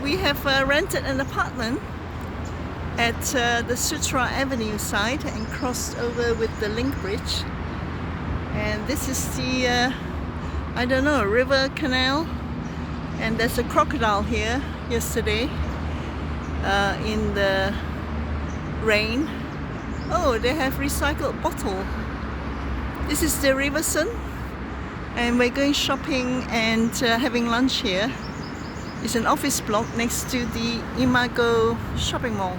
we have rented an apartment at the Sutera Avenue side and crossed over with the link bridge. And this is the, I don't know, river canal. And there's a crocodile here yesterday in the rain. Oh, they have recycled bottle. This is the River Sun, and we're going shopping and having lunch here. It's an office block next to the Imago shopping mall.